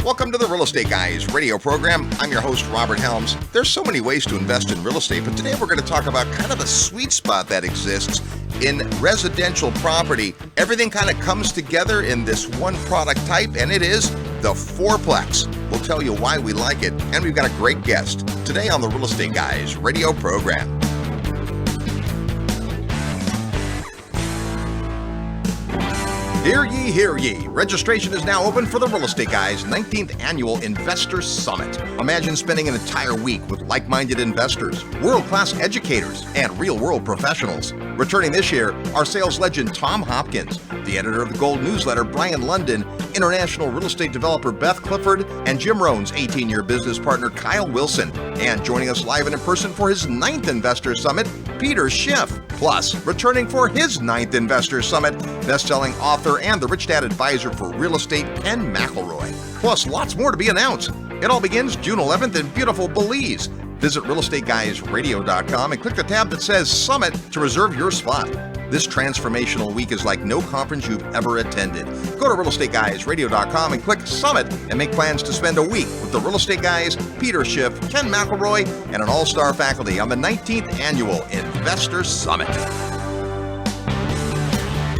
Welcome to the Real Estate Guys radio program. I'm your host, Robert Helms. There's so many ways to invest in real estate, but today we're going to talk about kind of the sweet spot that exists in residential property. Everything kind of comes together in this one product type, and it is the fourplex. We'll tell you why we like it, and we've got a great guest today on the Real Estate Guys radio program. Hear ye, hear ye. Registration is now open for the Real Estate Guys 19th Annual Investor Summit. Imagine spending an entire week with like-minded investors, world-class educators, and real-world professionals. Returning this year, our sales legend Tom Hopkins, the editor of the Gold Newsletter Brian London, international real estate developer Beth Clifford, and Jim Rohn's 18-year business partner Kyle Wilson. And joining us live and in person for his 9th Investor Summit, Peter Schiff. Plus, returning for his 9th Investor Summit, best-selling author and the Rich Dad advisor for real estate, Ken McElroy. Plus, lots more to be announced. It all begins June 11th in beautiful Belize. Visit realestateguysradio.com and click the tab that says Summit to reserve your spot. This transformational week is like no conference you've ever attended. Go to realestateguysradio.com and click Summit and make plans to spend a week with the Real Estate Guys, Peter Schiff, Ken McElroy, and an all-star faculty on the 19th Annual Investor Summit.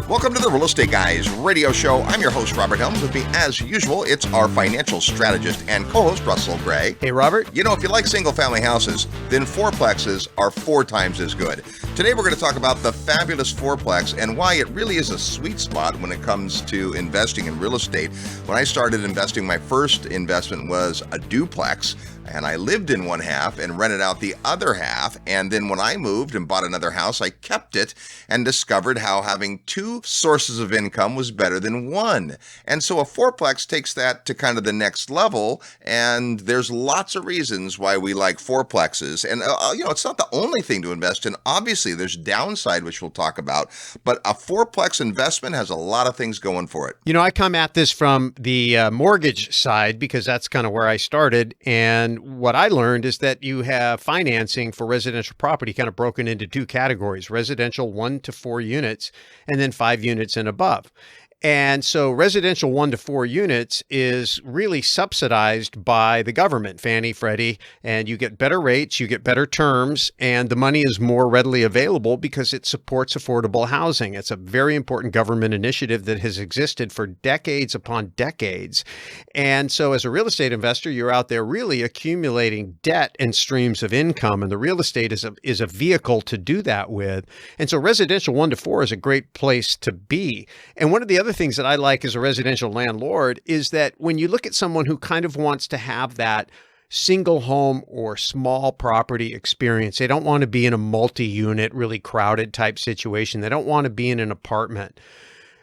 Welcome to the Real Estate Guys radio show. I'm your host, Robert Helms. With me, as usual, it's our financial strategist and co-host, Russell Gray. Hey, Robert. You know, if you like single-family houses, then fourplexes are 4 times as good. Today, we're going to talk about the fabulous fourplex and why it really is a sweet spot when it comes to investing in real estate. When I started investing, my first investment was a duplex, and I lived in one half and rented out the other half. And then when I moved and bought another house, I kept it and discovered how having 2 sources of income was better than 1. And so a fourplex takes that to kind of the next level. And there's lots of reasons why we like fourplexes. And, it's not the only thing to invest in. Obviously, there's downside, which we'll talk about. But a fourplex investment has a lot of things going for it. You know, I come at this from the mortgage side because that's kind of where I started. And what I learned is that you have financing for residential property kind of broken into 2 categories: residential 1 to 4 units, and then 5 units and above. And so residential 1 to 4 units is really subsidized by the government, Fannie, Freddie, and you get better rates, you get better terms, and the money is more readily available because it supports affordable housing. It's a very important government initiative that has existed for decades upon decades. And so as a real estate investor, you're out there really accumulating debt and streams of income, and the real estate is a vehicle to do that with. And so residential 1 to 4 is a great place to be. And one of the other things that I like as a residential landlord is that when you look at someone who kind of wants to have that single home or small property experience, they don't want to be in a multi-unit, really crowded type situation. They don't want to be in an apartment.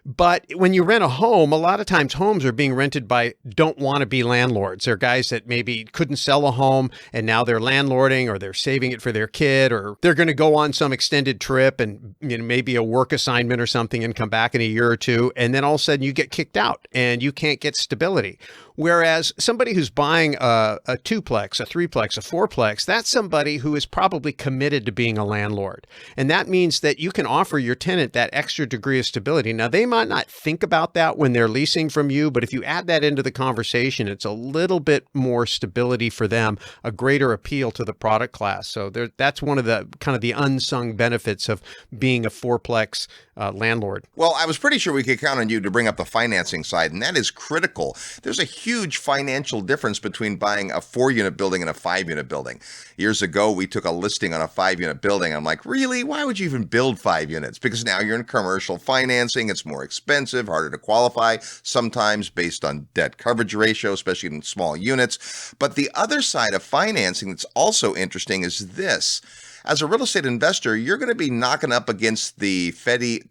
But when you rent a home, a lot of times homes are being rented by don't want to be landlords. They're guys that maybe couldn't sell a home and now they're landlording, or they're saving it for their kid, or they're going to go on some extended trip and maybe a work assignment or something and come back in a year or 2. And then all of a sudden you get kicked out and you can't get stability. Whereas somebody who's buying a 2-plex, a 3-plex, a 4-plex, that's somebody who is probably committed to being a landlord. And that means that you can offer your tenant that extra degree of stability. Now, they might not think about that when they're leasing from you, but if you add that into the conversation, it's a little bit more stability for them, a greater appeal to the product class. So that's one of the kind of the unsung benefits of being a 4-plex landlord. Well, I was pretty sure we could count on you to bring up the financing side, and that is critical. There's a huge financial difference between buying a 4-unit building and a 5-unit building. Years ago, we took a listing on a 5-unit building. I'm like, really? Why would you even build 5 units? Because now you're in commercial financing. It's more expensive, harder to qualify, sometimes based on debt coverage ratio, especially in small units. But the other side of financing that's also interesting is this. As a real estate investor, you're going to be knocking up against the Freddie.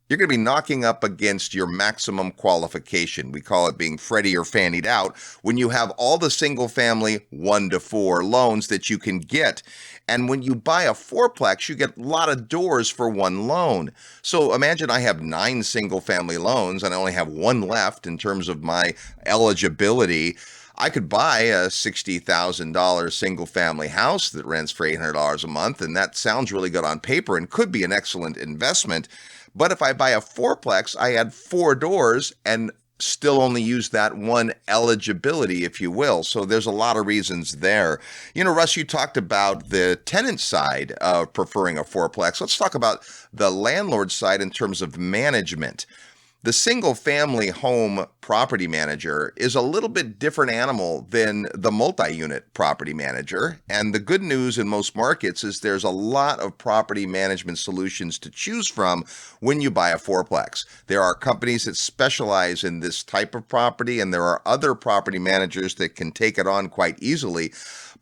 You're going to be knocking up against your maximum qualification. We call it being Freddie or Fannied out when you have all the single family 1 to 4 loans that you can get. And when you buy a fourplex, you get a lot of doors for 1 loan. So imagine I have 9 single family loans and I only have 1 left in terms of my eligibility. I could buy a $60,000 single family house that rents for $800 a month, and that sounds really good on paper and could be an excellent investment. But if I buy a fourplex, I add 4 doors and still only use that one eligibility, if you will. So there's a lot of reasons there. You know, Russ, you talked about the tenant side of preferring a fourplex. Let's talk about the landlord side in terms of management. The single-family home property manager is a little bit different animal than the multi-unit property manager. And the good news in most markets is there's a lot of property management solutions to choose from when you buy a fourplex. There are companies that specialize in this type of property, and there are other property managers that can take it on quite easily.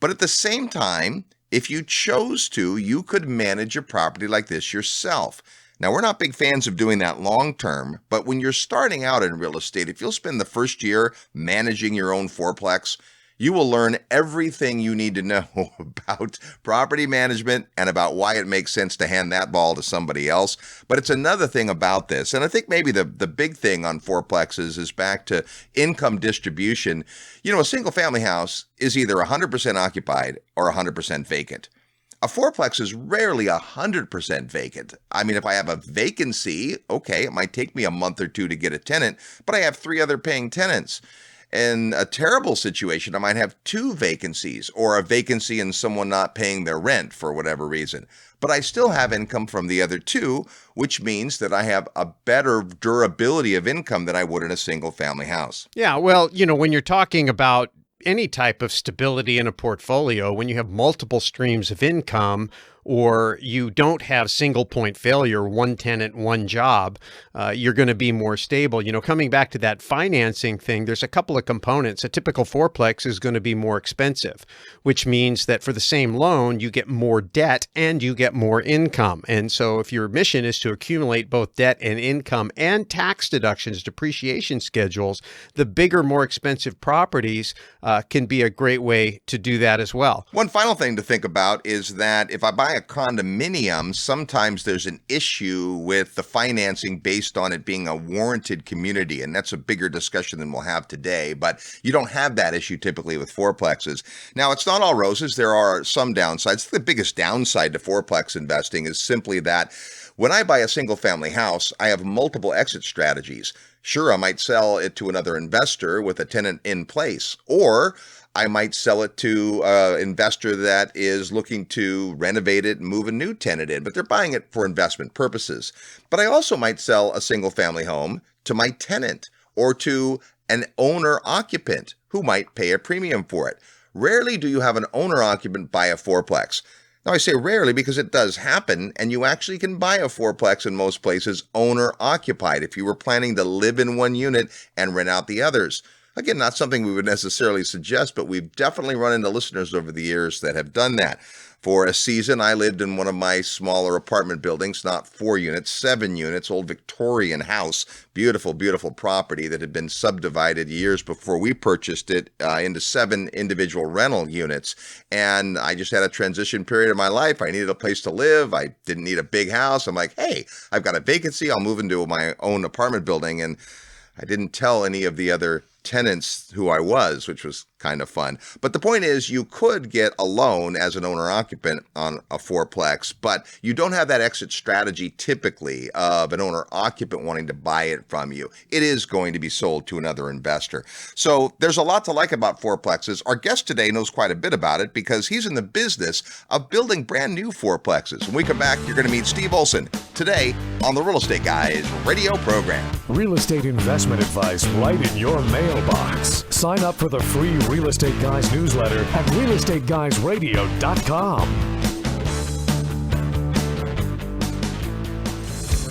But at the same time, if you chose to, you could manage a property like this yourself. Now, we're not big fans of doing that long term, but when you're starting out in real estate, if you'll spend the first year managing your own fourplex, you will learn everything you need to know about property management and about why it makes sense to hand that ball to somebody else. But it's another thing about this, and I think maybe the big thing on fourplexes is back to income distribution. You know, a single family house is either 100% occupied or 100% vacant. A fourplex is rarely 100% vacant. I mean, if I have a vacancy, okay, it might take me a month or two to get a tenant, but I have 3 other paying tenants. In a terrible situation, I might have 2 vacancies or a vacancy and someone not paying their rent for whatever reason. But I still have income from the other 2, which means that I have a better durability of income than I would in a single family house. Yeah, well, you know, when you're talking about any type of stability in a portfolio, when you have multiple streams of income, or you don't have single point failure, one tenant, one job, you're going to be more stable. You know, coming back to that financing thing, there's a couple of components. A typical fourplex is going to be more expensive, which means that for the same loan, you get more debt and you get more income. And so if your mission is to accumulate both debt and income and tax deductions, depreciation schedules, the bigger, more expensive properties can be a great way to do that as well. One final thing to think about is that if I buy a condominium, sometimes there's an issue with the financing based on it being a warranted community, and that's a bigger discussion than we'll have today, but you don't have that issue typically with fourplexes. Now, it's not all roses. There are some downsides. The biggest downside to fourplex investing is simply that when I buy a single family house, I have multiple exit strategies. Sure, I might sell it to another investor with a tenant in place, or I might sell it to an investor that is looking to renovate it and move a new tenant in, but they're buying it for investment purposes. But I also might sell a single family home to my tenant or to an owner occupant who might pay a premium for it. Rarely do you have an owner occupant buy a fourplex. Now, I say rarely because it does happen, and you actually can buy a fourplex in most places owner-occupied if you were planning to live in one unit and rent out the others. Again, not something we would necessarily suggest, but we've definitely run into listeners over the years that have done that. For a season, I lived in one of my smaller apartment buildings, not 4 units, 7 units, old Victorian house, beautiful, beautiful property that had been subdivided years before we purchased it into 7 individual rental units. And I just had a transition period of my life. I needed a place to live. I didn't need a big house. I'm like, hey, I've got a vacancy. I'll move into my own apartment building. And I didn't tell any of the other tenants who I was, which was kind of fun. But the point is, you could get a loan as an owner-occupant on a fourplex, but you don't have that exit strategy typically of an owner-occupant wanting to buy it from you. It is going to be sold to another investor. So there's a lot to like about fourplexes. Our guest today knows quite a bit about it because he's in the business of building brand new fourplexes. When we come back, you're going to meet Steve Olson today on the Real Estate Guys radio program. Real estate investment advice right in your mailbox. Sign up for the free Real Estate Guys newsletter at realestateguysradio.com.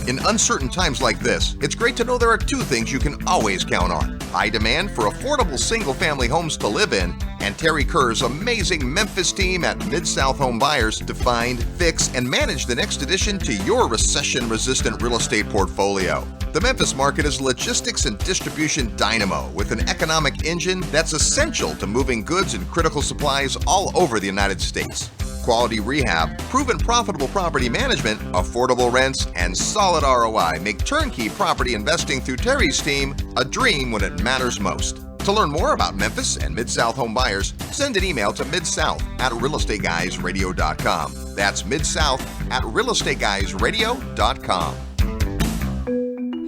In uncertain times like this, it's great to know there are 2 things you can always count on: high demand for affordable single-family homes to live in, and Terry Kerr's amazing Memphis team at Mid-South Home Buyers to find, fix, and manage the next addition to your recession-resistant real estate portfolio. The Memphis market is logistics and distribution dynamo with an economic engine that's essential to moving goods and critical supplies all over the United States. Quality rehab, proven profitable property management, affordable rents, and solid ROI make turnkey property investing through Terry's team a dream when it matters most. To learn more about Memphis and Mid-South Home Buyers, send an email to midsouth@realestateguysradio.com. That's midsouth@realestateguysradio.com.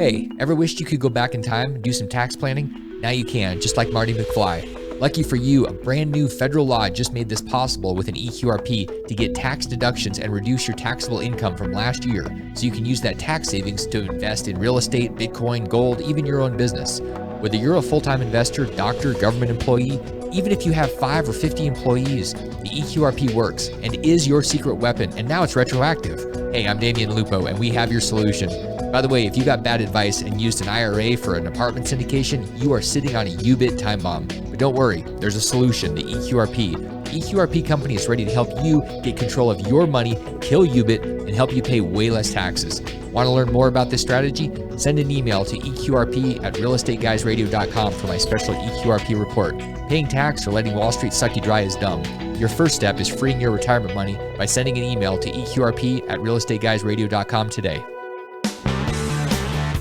Hey, ever wished you could go back in time and do some tax planning? Now you can, just like Marty McFly. Lucky for you, a brand new federal law just made this possible with an EQRP to get tax deductions and reduce your taxable income from last year, so you can use that tax savings to invest in real estate, Bitcoin, gold, even your own business. Whether you're a full-time investor, doctor, government employee, even if you have 5 or 50 employees, the EQRP works and is your secret weapon, and now it's retroactive. Hey, I'm Damian Lupo, and we have your solution. By the way, if you got bad advice and used an IRA for an apartment syndication, you are sitting on a U-bit time bomb. But don't worry, there's a solution, the EQRP. The EQRP company is ready to help you get control of your money, kill U-bit, and help you pay way less taxes. Want to learn more about this strategy? Send an email to eqrp@realestateguysradio.com for my special EQRP report. Paying tax or letting Wall Street suck you dry is dumb. Your first step is freeing your retirement money by sending an email to eqrp@realestateguysradio.com today.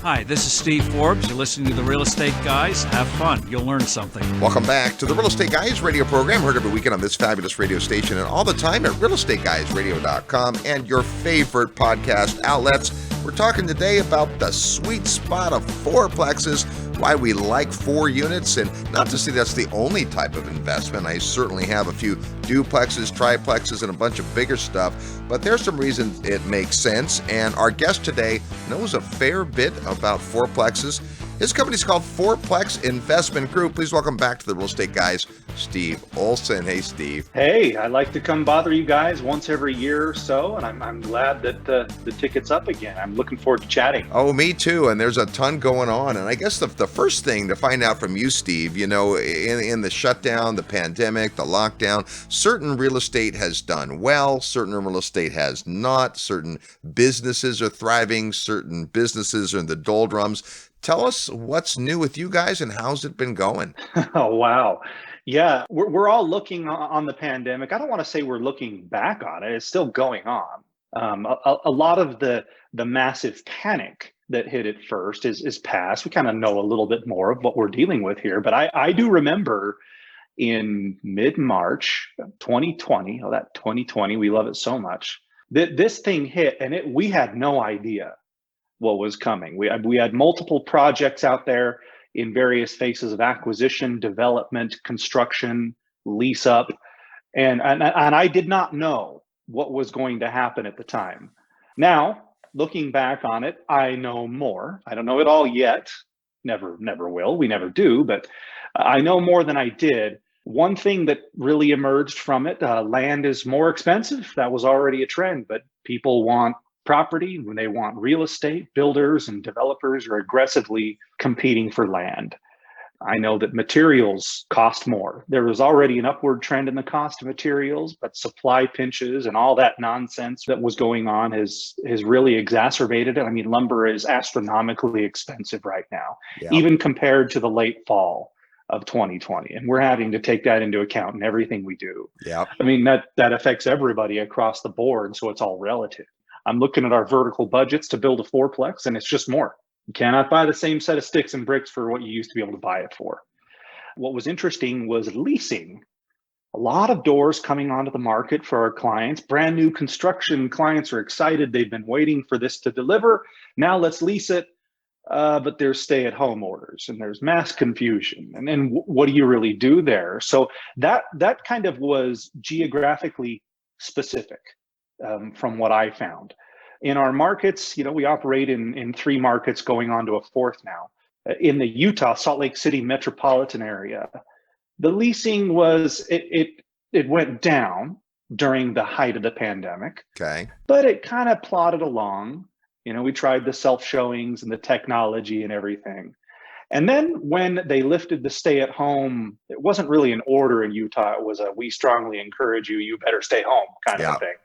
Hi, this is Steve Forbes. You're listening to The Real Estate Guys. Have fun. You'll learn something. Welcome back to the Real Estate Guys radio program, heard every weekend on this fabulous radio station and all the time at realestateguysradio.com and your favorite podcast outlets. We're talking today about the sweet spot of fourplexes, why we like 4 units, and not to say that's the only type of investment. I certainly have a few duplexes, triplexes, and a bunch of bigger stuff, but there's some reasons it makes sense, and our guest today knows a fair bit about fourplexes. His company's called Fourplex Investment Group. Please welcome back to the Real Estate Guys, Steve Olson. Hey, Steve. Hey, I like to come bother you guys once every year or so, and I'm glad that the ticket's up again. I'm looking forward to chatting. Oh, me too. And there's a ton going on. And I guess the first thing to find out from you, Steve, you know, in the shutdown, the pandemic, the lockdown, certain real estate has done well, certain real estate has not, certain businesses are thriving, certain businesses are in the doldrums. Tell us what's new with you guys and how's it been going? Oh, wow. Yeah, we're all looking on the pandemic. I don't want to say we're looking back on it. It's still going on. A lot of the massive panic that hit it first is past. We kind of know a little bit more of what we're dealing with here. But I do remember in mid-March 2020, that 2020, we love it so much, that this thing hit and we had no idea what was coming. We had multiple projects out there in various phases of acquisition, development, construction, lease up, and I did not know what was going to happen at the time. Now, looking back on it, I know more. I don't know it all yet. Never will. We never do, but I know more than I did. One thing that really emerged from it, land is more expensive. That was already a trend, but people want property, when they want real estate, builders and developers are aggressively competing for land. I know that materials cost more. There was already an upward trend in the cost of materials, but supply pinches and all that nonsense that was going on has really exacerbated it. I mean, lumber is astronomically expensive right now, even compared to the late fall of 2020. And we're having to take that into account in everything we do. Yeah. I mean, that affects everybody across the board, so it's all relative. I'm looking at our vertical budgets to build a fourplex, and it's just more. You cannot buy the same set of sticks and bricks for what you used to be able to buy it for. What was interesting was leasing. A lot of doors coming onto the market for our clients. Brand new construction clients are excited. They've been waiting for this to deliver. Now let's lease it. But there's stay-at-home orders and there's mass confusion. And then what do you really do there? So that kind of was geographically specific. From what I found. In our markets, you know, we operate in 3 markets going on to a 4th now. In the Utah, Salt Lake City metropolitan area, the leasing was, it went down during the height of the pandemic. Okay. But it kind of plodded along. You know, we tried the self-showings and the technology and everything. And then when they lifted the stay-at-home, it wasn't really an order in Utah. It was a, we strongly encourage you, you better stay home kind of a thing.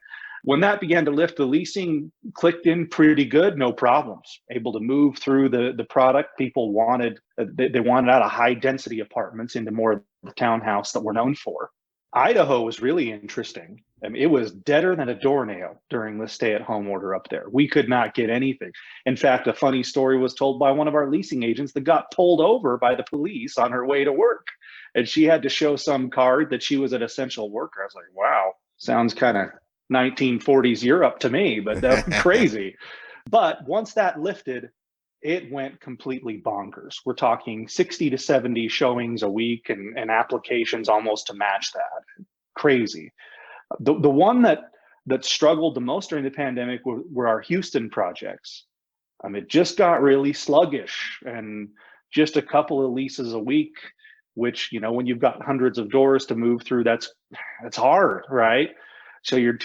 When that began to lift, the leasing clicked in pretty good, no problems. Able to move through the product. People wanted, they wanted out of high density apartments into more of the townhouse that we're known for. Idaho was really interesting. I mean, it was deader than a doornail during the stay-at-home order up there. We could not get anything. In fact, a funny story was told by one of our leasing agents that got pulled over by the police on her way to work. And she had to show some card that she was an essential worker. I was like, wow, sounds kind of 1940s Europe to me, but that's crazy. But once that lifted, it went completely bonkers. We're talking 60 to 70 showings a week and applications almost to match that. Crazy. The one that struggled the most during the pandemic were our Houston projects. It just got really sluggish, and just a couple of leases a week, which, when you've got hundreds of doors to move through, that's hard, right? So you're,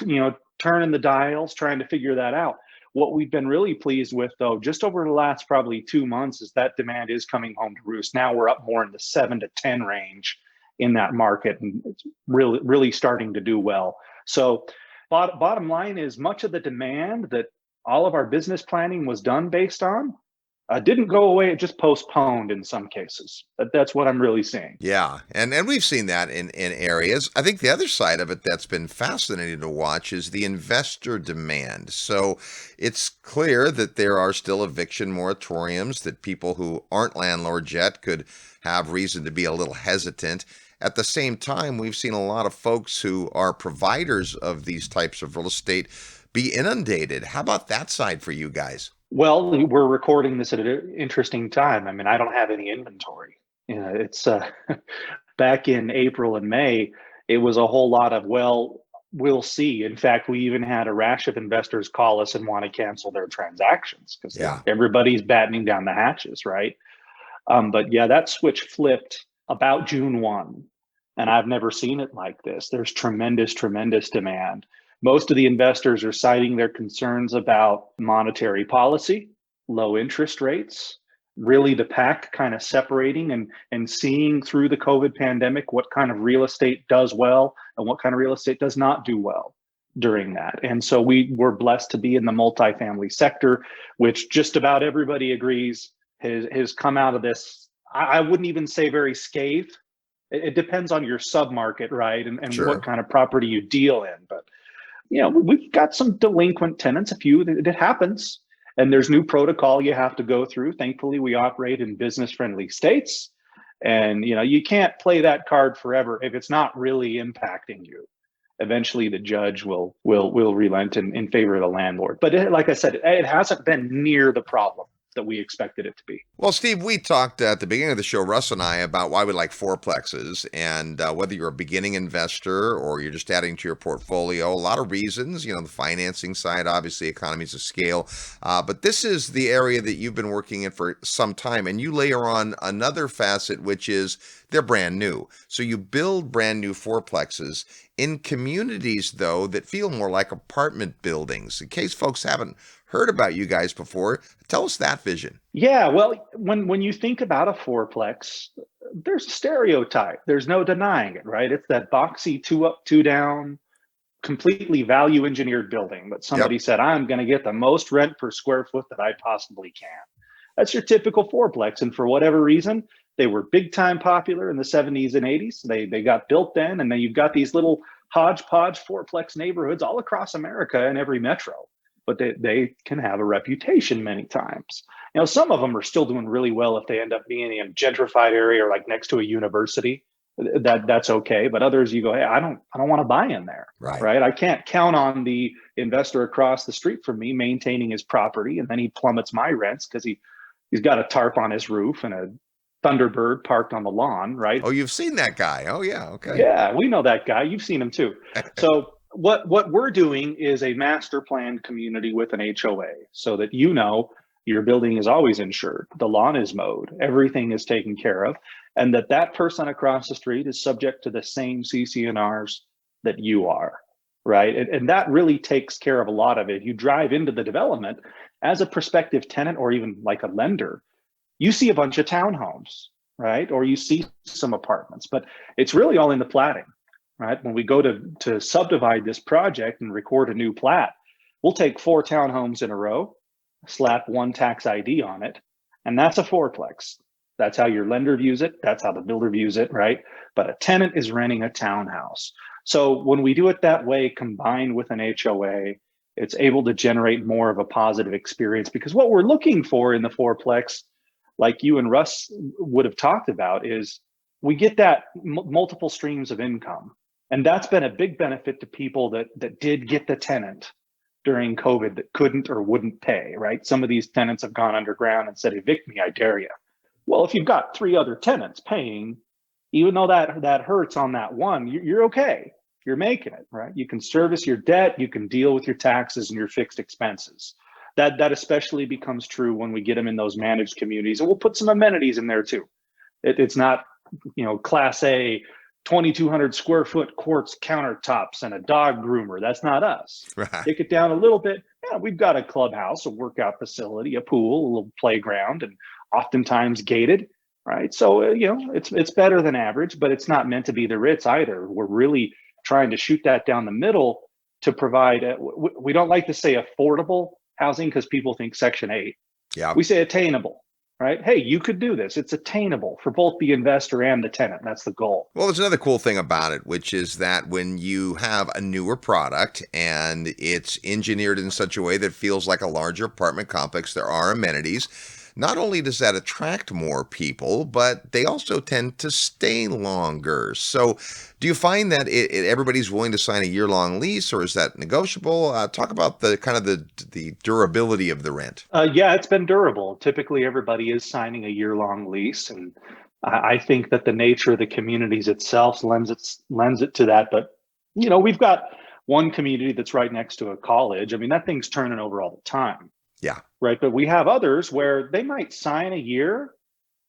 turning the dials, trying to figure that out. What we've been really pleased with, though, just over the last probably 2 months, is that demand is coming home to roost. Now we're up more in the 7 to 10 range in that market, and it's really, really starting to do well. So bottom line is, much of the demand that all of our business planning was done based on didn't go away. It just postponed in some cases. That's what I'm really seeing. Yeah, and we've seen that in areas. I think the other side of it that's been fascinating to watch is the investor demand. So it's clear that there are still eviction moratoriums, that people who aren't landlords yet could have reason to be a little hesitant. At the same time, we've seen a lot of folks who are providers of these types of real estate be inundated. How about that side for you guys? Well, we're recording this at an interesting time. I don't have any inventory. It's back in April and May, it was a whole lot of, well, we'll see. In fact, we even had a rash of investors call us and want to cancel their transactions because everybody's battening down the hatches, right? But yeah, that switch flipped about June 1, and I've never seen it like this. There's tremendous, tremendous demand. Most of the investors are citing their concerns about monetary policy, low interest rates, really the pack kind of separating and seeing through the COVID pandemic what kind of real estate does well and what kind of real estate does not do well during that. And so we were blessed to be in the multifamily sector, which just about everybody agrees has come out of this. I wouldn't even say very scathed. It depends on your submarket, right? And Sure. what kind of property you deal in. But we've got some delinquent tenants, a few. It happens, and there's new protocol you have to go through. Thankfully, we operate in business-friendly states, and you can't play that card forever if it's not really impacting you. Eventually, the judge will relent in favor of the landlord. But like I said, it hasn't been near the problem that we expected it to be. Well, Steve, we talked at the beginning of the show, Russ and I, about why we like fourplexes, and whether you're a beginning investor or you're just adding to your portfolio. A lot of reasons, the financing side, obviously economies of scale, but this is the area that you've been working in for some time, and you layer on another facet, which is they're brand new. So you build brand new fourplexes in communities, though, that feel more like apartment buildings. In case folks haven't heard about you guys before, tell us that vision. Yeah, well, when you think about a fourplex, there's a stereotype. There's no denying it, right? It's that boxy 2 up, 2 down, completely value engineered building. But somebody said, I'm going to get the most rent per square foot that I possibly can. That's your typical fourplex. And for whatever reason, they were big time popular in the 70s and 80s. They got built then. And then you've got these little hodgepodge fourplex neighborhoods all across America in every metro. But they can have a reputation many times. Some of them are still doing really well if they end up being in a gentrified area or like next to a university. That's okay. But others, you go, hey, I don't want to buy in there, right? I can't count on the investor across the street from me maintaining his property, and then he plummets my rents because he's got a tarp on his roof and a Thunderbird parked on the lawn, right? Oh, you've seen that guy. Oh, yeah. Okay. Yeah, we know that guy. You've seen him too. So what we're doing is a master planned community with an HOA, so that your building is always insured, the lawn is mowed, everything is taken care of, and that person across the street is subject to the same CC&Rs that you are, right? And that really takes care of a lot of it. You drive into the development as a prospective tenant or even like a lender, you see a bunch of townhomes, right? Or you see some apartments, but it's really all in the platting. Right? When we go to subdivide this project and record a new plat, we'll take 4 townhomes in a row, slap 1 tax ID on it, and that's a fourplex. That's how your lender views it. That's how the builder views it, right? But a tenant is renting a townhouse. So when we do it that way, combined with an HOA, it's able to generate more of a positive experience, because what we're looking for in the fourplex, like you and Russ would have talked about, is we get that multiple streams of income. And that's been a big benefit to people that did get the tenant, during COVID that couldn't or wouldn't pay, right? Some of these tenants have gone underground and said, evict me, I dare you. Well, if you've got 3 other tenants paying, even though that hurts on that one, you're okay. You're making it, right? You can service your debt, you can deal with your taxes and your fixed expenses. That especially becomes true when we get them in those managed communities, and we'll put some amenities in there too. It's not, class A, 2,200 square foot quartz countertops and a dog groomer. That's not us. Right. Take it down a little bit. Yeah, we've got a clubhouse, a workout facility, a pool, a little playground, and oftentimes gated, right? So, it's better than average, but it's not meant to be the Ritz either. We're really trying to shoot that down the middle to provide, we don't like to say affordable housing because people think Section 8. Yeah. We say attainable, right? Hey, you could do this. It's attainable for both the investor and the tenant. That's the goal. Well, there's another cool thing about it, which is that when you have a newer product and it's engineered in such a way that feels like a larger apartment complex, there are amenities. Not only does that attract more people, but they also tend to stay longer. So do you find that everybody's willing to sign a year-long lease, or is that negotiable? Talk about the kind of the durability of the rent. Yeah, it's been durable. Typically, everybody is signing a year-long lease, and I think that the nature of the communities itself lends it to that. But we've got one community that's right next to a college. I mean, that thing's turning over all the time. Yeah. Right. But we have others where they might sign a year,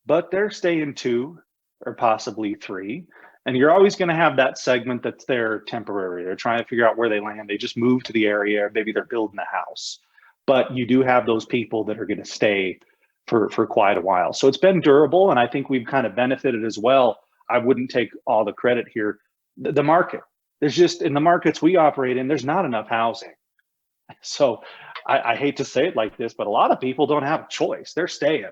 but they're staying 2 or possibly 3. And you're always going to have that segment that's there temporary. They're trying to figure out where they land. They just moved to the area. Maybe they're building a house. But you do have those people that are going to stay for quite a while. So it's been durable. And I think we've kind of benefited as well. I wouldn't take all the credit here. The market, there's just, in the markets we operate in, there's not enough housing. So I hate to say it like this, but a lot of people don't have a choice. They're staying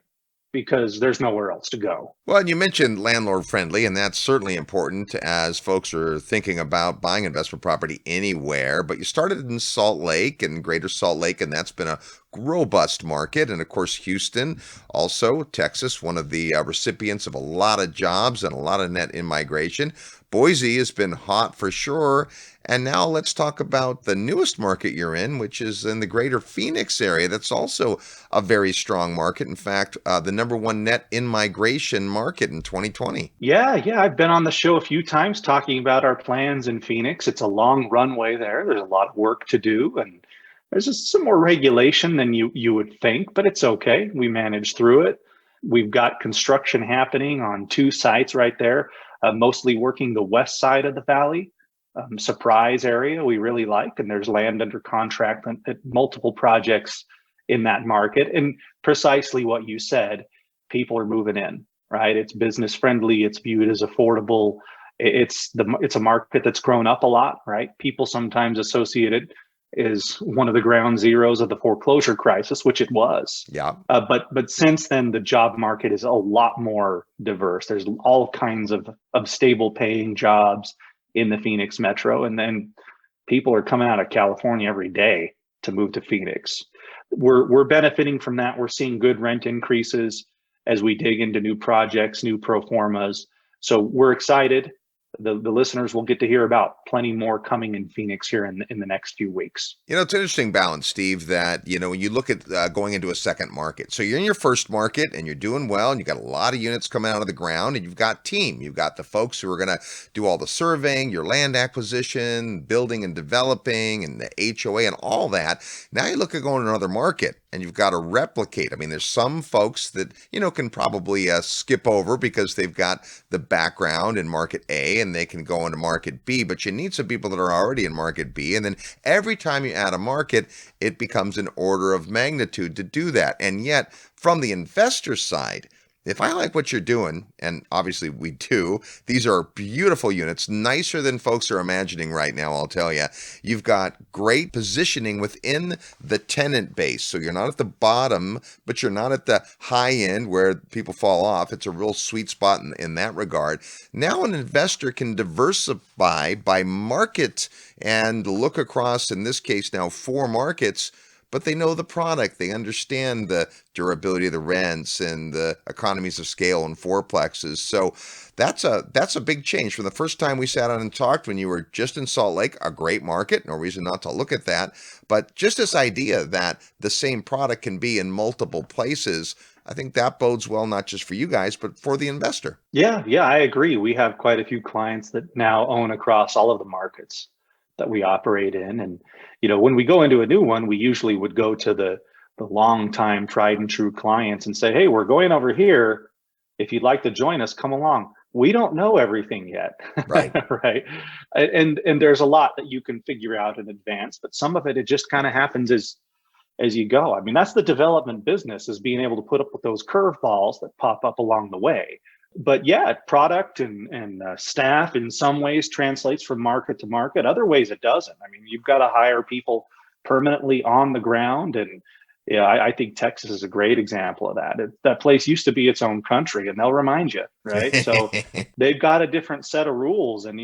because there's nowhere else to go. Well, and you mentioned landlord friendly, and that's certainly important as folks are thinking about buying investment property anywhere. But you started in Salt Lake and Greater Salt Lake, and that's been a robust market. And of course, Houston, also Texas, one of the recipients of a lot of jobs and a lot of net immigration. Boise has been hot for sure. And now let's talk about the newest market you're in, which is in the greater Phoenix area. That's also a very strong market. In fact, the #1 net in-migration market in 2020. Yeah. I've been on the show a few times talking about our plans in Phoenix. It's a long runway there. There's a lot of work to do. And there's just some more regulation than you would think, but it's okay. We manage through it. We've got construction happening on 2 sites right there, mostly working the west side of the valley. Surprise area we really like, and there's land under contract at multiple projects in that market. And precisely what you said, people are moving in, right? It's business friendly, it's viewed as affordable. It's a market that's grown up a lot, right? People sometimes associate it as one of the ground zeros of the foreclosure crisis, which it was. Yeah. But since then, the job market is a lot more diverse. There's all kinds of stable paying jobs in the Phoenix metro. And then people are coming out of California every day to move to Phoenix. We're benefiting from that. We're seeing good rent increases as we dig into new projects, new pro formas. So we're excited. The listeners will get to hear about plenty more coming in Phoenix here in the next few weeks. It's an interesting balance, Steve, that, when you look at going into a second market. So you're in your first market and you're doing well, and you've got a lot of units coming out of the ground, and you've got team. You've got the folks who are going to do all the surveying, your land acquisition, building and developing, and the HOA and all that. Now you look at going to another market, and you've got to replicate. I mean, there's some folks that, can probably skip over because they've got the background in market A and they can go into market B, but you need some people that are already in market B. And then every time you add a market, it becomes an order of magnitude to do that. And yet, from the investor side, if I like what you're doing, and obviously we do, these are beautiful units, nicer than folks are imagining right now, I'll tell you. You've got great positioning within the tenant base. So you're not at the bottom, but you're not at the high end where people fall off. It's a real sweet spot in that regard. Now an investor can diversify by market and look across, in this case now, 4 markets, but they know the product. They understand the durability of the rents and the economies of scale and fourplexes. So that's a big change from the first time we sat down and talked when you were just in Salt Lake, a great market, no reason not to look at that. But just this idea that the same product can be in multiple places, I think that bodes well, not just for you guys, but for the investor. Yeah, I agree. We have quite a few clients that now own across all of the markets that we operate in. And, when we go into a new one, we usually would go to the long time tried and true clients and say, hey, we're going over here. If you'd like to join us, come along. We don't know everything yet. Right. Right. And there's a lot that you can figure out in advance, but some of it just kind of happens as you go. I mean, that's the development business, is being able to put up with those curveballs that pop up along the way. But yeah, product and staff in some ways translates from market to market. Other ways it doesn't. I mean, you've got to hire people permanently on the ground. And I think Texas is a great example of that. That place used to be its own country, and they'll remind you, right? So they've got a different set of rules. And,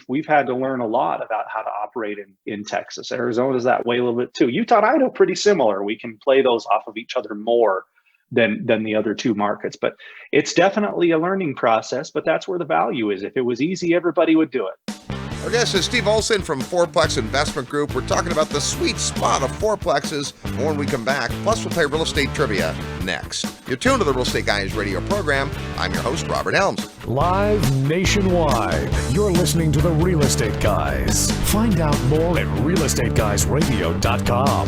we've had to learn a lot about how to operate in Texas. Arizona's that way a little bit too. Utah and Idaho, pretty similar. We can play those off of each other more than the other two markets. But it's definitely a learning process, but that's where the value is. If it was easy, everybody would do it. Our guest is Steve Olson from Fourplex Investment Group. We're talking about the sweet spot of fourplexes when we come back. Plus, we'll play real estate trivia next. You're tuned to the Real Estate Guys radio program. I'm your host, Robert Helms. Live nationwide, you're listening to the Real Estate Guys. Find out more at realestateguysradio.com.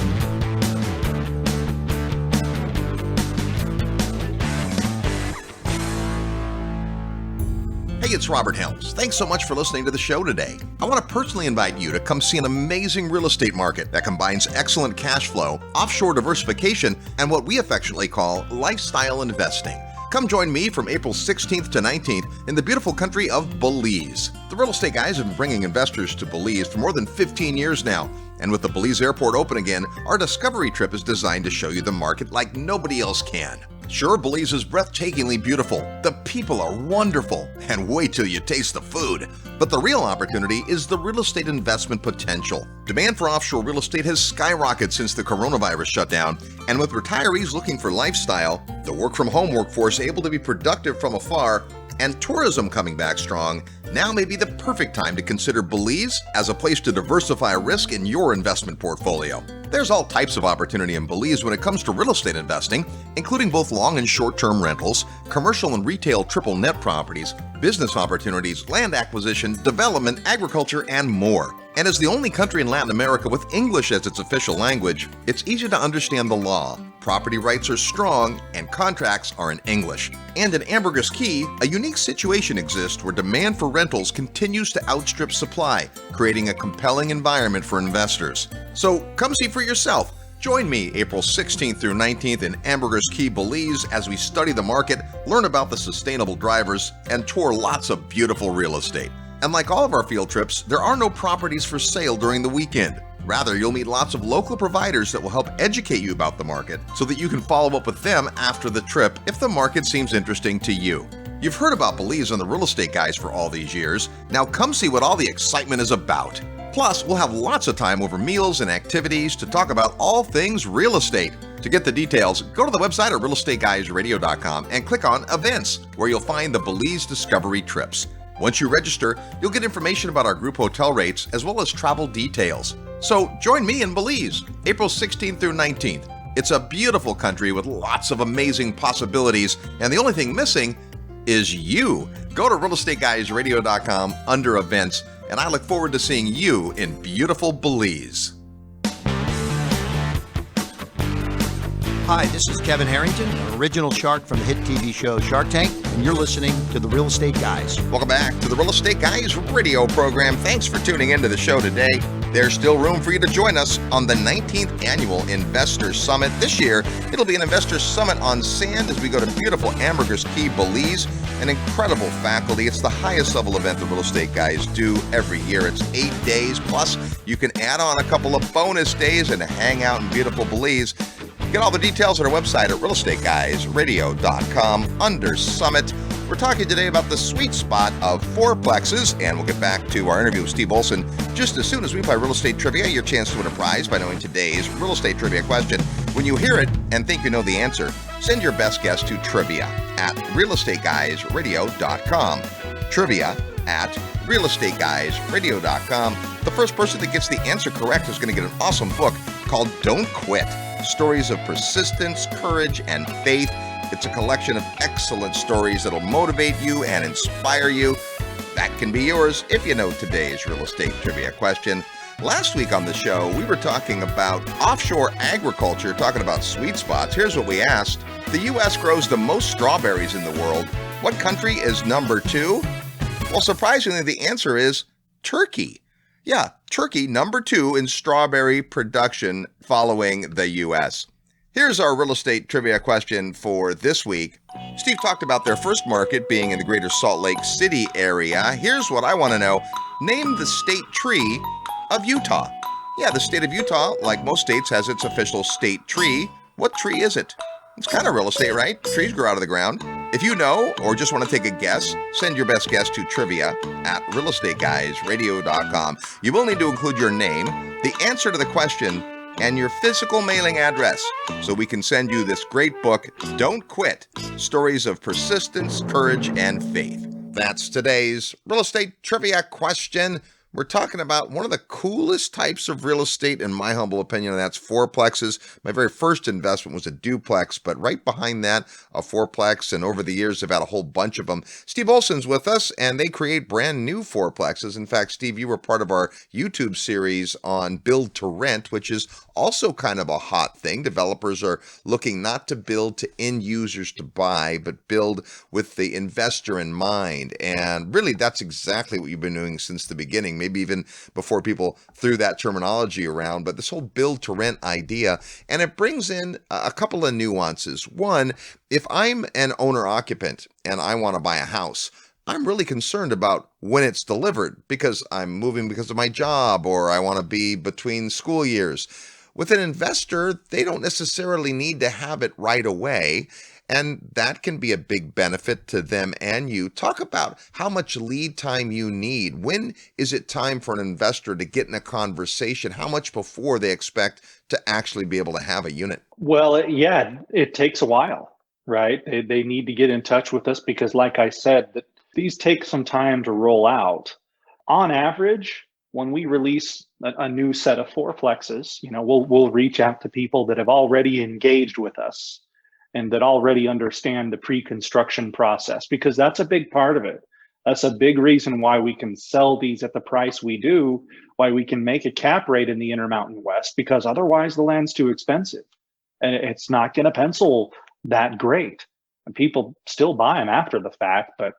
Hey, it's Robert Helms. Thanks so much for listening to the show today. I want to personally invite you to come see an amazing real estate market that combines excellent cash flow, offshore diversification, and what we affectionately call lifestyle investing. Come join me from April 16th to 19th in the beautiful country of Belize. The Real Estate Guys have been bringing investors to Belize for more than 15 years now. And with the Belize airport open again, our discovery trip is designed to show you the market like nobody else can. Sure, Belize is breathtakingly beautiful. The people are wonderful. And wait till you taste the food. But the real opportunity is the real estate investment potential. Demand for offshore real estate has skyrocketed since the coronavirus shutdown. And with retirees looking for lifestyle, the work-from-home workforce able to be productive from afar, and tourism coming back strong, now may be the perfect time to consider Belize as a place to diversify risk in your investment portfolio. There's all types of opportunity in Belize when it comes to real estate investing, including both long and short-term rentals, commercial and retail triple net properties, business opportunities, land acquisition, development, agriculture, and more. And as the only country in Latin America with English as its official language, it's easy to understand the law. Property rights are strong, and contracts are in English. And in Ambergris Caye, a unique situation exists where demand for rentals continues to outstrip supply, creating a compelling environment for investors. So come see for yourself. Join me April 16th through 19th in Ambergris Caye, Belize, as we study the market, learn about the sustainable drivers, and tour lots of beautiful real estate. And like all of our field trips, there are no properties for sale during the weekend. Rather, you'll meet lots of local providers that will help educate you about the market so that you can follow up with them after the trip if the market seems interesting to you. You've heard about Belize on the Real Estate Guys for all these years. Now come see what all the excitement is about. Plus, we'll have lots of time over meals and activities to talk about all things real estate. To get the details, go to the website at realestateguysradio.com and click on Events, where you'll find the Belize Discovery Trips. Once you register, you'll get information about our group hotel rates as well as travel details. So join me in Belize, April 16th through 19th. It's a beautiful country with lots of amazing possibilities, and the only thing missing is you. Go to realestateguysradio.com under Events, and I look forward to seeing you in beautiful Belize. Hi, this is Kevin Harrington, original shark from the hit TV show Shark Tank, and you're listening to The Real Estate Guys. Welcome back to the Real Estate Guys radio program. Thanks for tuning into the show today. There's still room for you to join us on the 19th Annual Investor Summit. This year, it'll be an Investor Summit on sand as we go to beautiful Ambergris Caye, Belize. An incredible faculty. It's the highest level event the Real Estate Guys do every year. It's 8 days, plus you can add on a couple of bonus days and hang out in beautiful Belize. Get all the details on our website at realestateguysradio.com under Summit. We're talking today about the sweet spot of fourplexes, and we'll get back to our interview with Steve Olson just as soon as we play Real Estate Trivia. Your chance to win a prize by knowing today's Real Estate Trivia question. When you hear it and think you know the answer, send your best guess to trivia@realestateguysradio.com. Trivia@realestateguysradio.com. The first person that gets the answer correct is going to get an awesome book called Don't Quit: Stories of Persistence, Courage, and Faith. It's a collection of excellent stories that'll motivate you and inspire you. That can be yours if you know today's Real Estate Trivia question. Last week on the show, we were talking about offshore agriculture, talking about sweet spots. Here's what we asked. The U.S. grows the most strawberries in the world. What country is number 2? Well, surprisingly, the answer is Turkey. Yeah, Turkey, number 2 in strawberry production following the U.S. Here's our real estate trivia question for this week. Steve talked about their first market being in the greater Salt Lake City area. Here's what I want to know. Name the state tree of Utah. Yeah, the state of Utah, like most states, has its official state tree. What tree is it? It's kind of real estate, right? Trees grow out of the ground. If you know or just want to take a guess, send your best guess to trivia@realestateguysradio.com. You will need to include your name, the answer to the question, and your physical mailing address so we can send you this great book, Don't Quit: Stories of Persistence, Courage, and Faith. That's today's real estate trivia question. We're talking about one of the coolest types of real estate, in my humble opinion, and that's fourplexes. My very first investment was a duplex, but right behind that, a fourplex, and over the years, I've had a whole bunch of them. Steve Olson's with us, and they create brand new fourplexes. In fact, Steve, you were part of our YouTube series on build to rent, which is also kind of a hot thing. Developers are looking not to build to end users to buy, but build with the investor in mind. And really, that's exactly what you've been doing since the beginning. Maybe even before people threw that terminology around, but this whole build to rent idea, and it brings in a couple of nuances. One, if I'm an owner occupant and I want to buy a house, I'm really concerned about when it's delivered because I'm moving because of my job or I want to be between school years. With an investor, they don't necessarily need to have it right away. And that can be a big benefit to them and you. Talk about how much lead time you need. When is it time for an investor to get in a conversation? How much before they expect to actually be able to have a unit? Well, yeah, it takes a while, right? They need to get in touch with us because, like I said, that these take some time to roll out. On average, when we release a new set of fourplexes, we'll reach out to people that have already engaged with us and that already understand the pre-construction process, because that's a big part of it. That's a big reason why we can sell these at the price we do, why we can make a cap rate in the Intermountain West, because otherwise the land's too expensive and it's not going to pencil that great. And people still buy them after the fact, but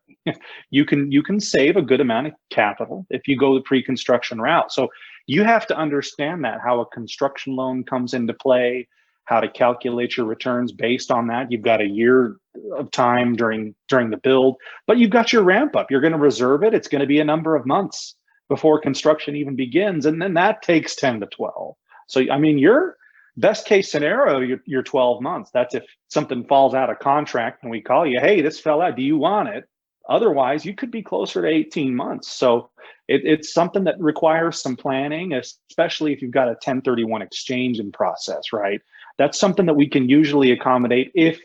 you can save a good amount of capital if you go the pre-construction route. So you have to understand that, how a construction loan comes into play, how to calculate your returns based on that. You've got a year of time during the build, but you've got your ramp up. You're going to reserve it. It's going to be a number of months before construction even begins. And then that takes 10 to 12. So, I mean, your best case scenario, you're 12 months. That's if something falls out of contract and we call you, hey, this fell out, do you want it? Otherwise, you could be closer to 18 months. So it's something that requires some planning, especially if you've got a 1031 exchange in process, right? That's something that we can usually accommodate if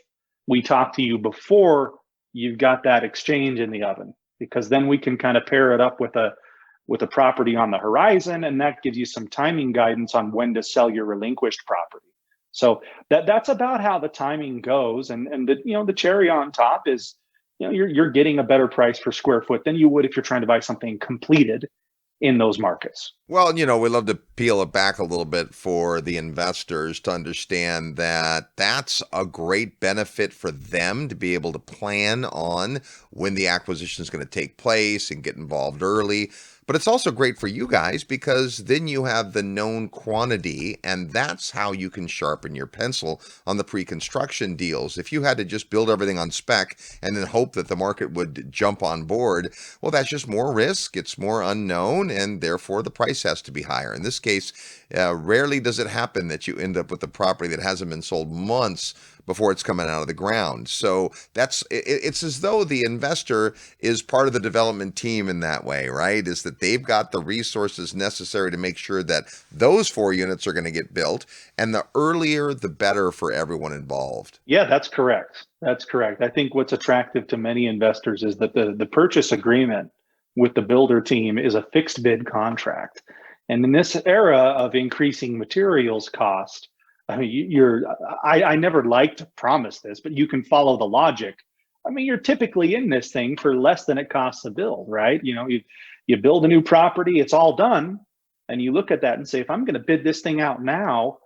we talk to you before you've got that exchange in the oven, because then we can kind of pair it up with a property on the horizon, and that gives you some timing guidance on when to sell your relinquished property. So that's about how the timing goes, and the cherry on top is you're getting a better price per square foot than you would if you're trying to buy something completed in those markets. Well, we love to peel it back a little bit for the investors to understand that that's a great benefit for them to be able to plan on when the acquisition is going to take place and get involved early. But it's also great for you guys because then you have the known quantity, and that's how you can sharpen your pencil on the pre-construction deals. If you had to just build everything on spec and then hope that the market would jump on board, well, that's just more risk. It's more unknown, and therefore the price has to be higher. In this case, rarely does it happen that you end up with a property that hasn't been sold months before it's coming out of the ground. So it's as though the investor is part of the development team in that way, right? Is that they've got the resources necessary to make sure that those 4 units are going to get built, and the earlier the better for everyone involved. Yeah, that's correct. That's correct. I think what's attractive to many investors is that the purchase agreement with the builder team is a fixed bid contract. And in this era of increasing materials cost, I mean, I never like to promise this, but you can follow the logic. I mean, you're typically in this thing for less than it costs to build, right? You build a new property, it's all done. And you look at that and say, if I'm going to bid this thing out now,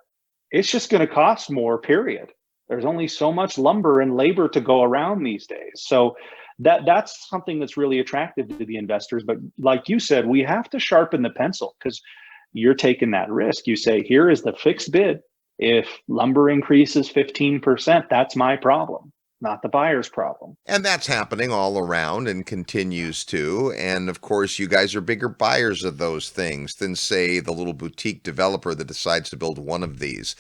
it's just going to cost more, period. There's only so much lumber and labor to go around these days. So that's something that's really attractive to the investors. But like you said, we have to sharpen the pencil, because you're taking that risk. You say, here is the fixed bid. If lumber increases 15%, that's my problem, not the buyer's problem. And that's happening all around and continues to. And of course, you guys are bigger buyers of those things than, say, the little boutique developer that decides to build one of these.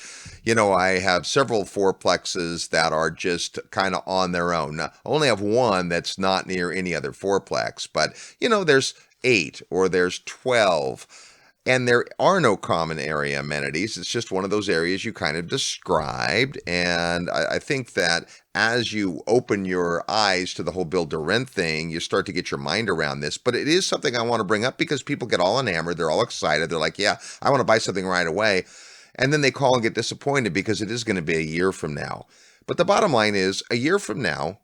I have several fourplexes that are just kind of on their own. Now, I only have one that's not near any other fourplex, but there's 8 or there's 12. And there are no common area amenities. It's just one of those areas you kind of described. And I think that as you open your eyes to the whole build to rent thing, you start to get your mind around this. But it is something I want to bring up because people get all enamored. They're all excited. They're like, yeah, I want to buy something right away. And then they call and get disappointed because it is going to be a year from now. But the bottom line is, a year from now,